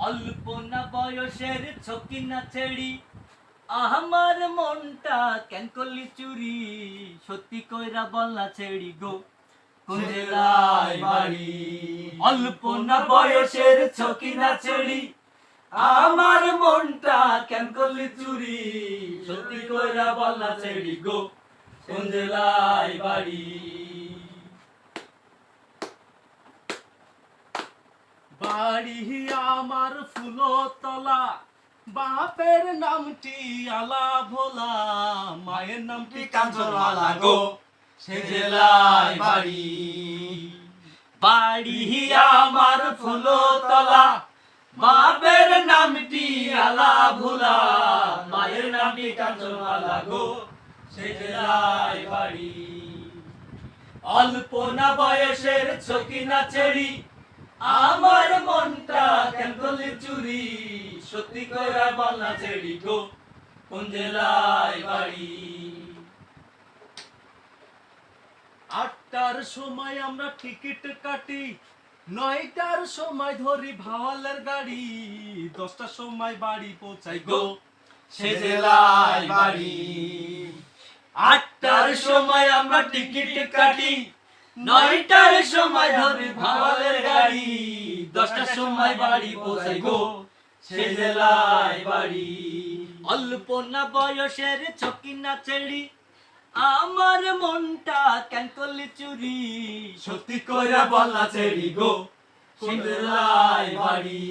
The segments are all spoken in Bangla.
অল্প না বয়সের ছকি না ছেড়ি আমার মনটা কেন করলি চুরি সত্যি কইরা বললা ছেড়ি গো কোন জেলায় বাড়ি অল্প না বয়সের ছকি না ছেড়ি আমার মনটা কেন করলি চুরি সত্যি কইরা বললা ছেড়ি গো কোন জেলায় বাড়ি বাড়ি আমার ফুলতলা বাপের নামটি আলা ভোলা মায়ের নামটি কাঞ্চনমালা গো সে জেলায় বাড়ি বাড়ি আমার ফুলতলা বাপের নামটি আলা ভোলা মায়ের নামটি কাঞ্চনমালা গো সে জেলায় বাড়ি অল্প না বয়সের ছকি না ছেড়ি আমার মনটা কেন করলি চুরি সত্যি কইরা বলনা ছেড়ি গো কোন জেলায় বাড়ি 8টার সময় আমরা টিকিট কাটি 9টার সময় ধরি ভাওয়ালের গাড়ি 10টার সময় বাড়ি পৌঁছাই গো সে জেলায় বাড়ি 8টার সময় আমরা টিকিট কাটি 9টার সময় ধরি ভাওয়ালের গাড়ি 10টার সময় বাড়ি পৌঁছাই গো সে জেলায় বাড়ি অল্প না বয়সের ছকি না ছেড়ি আমার মনটা কেন করলি চুরি সত্যি কইরা বলনা ছেড়ি গো কোন জেলায় বাড়ি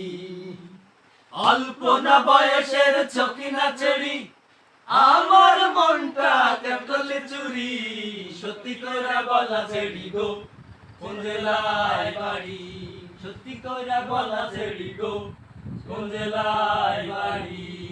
অল্প না বয়সের ছকি না ছেড়ি আমার মনটা কেন করলি চুরি সত্যি কইরা বলনা ছেড়ি গো কোন জেলায় বাড়ি সত্যি কইরা বলনা ছেড়ি গো কোন জেলায়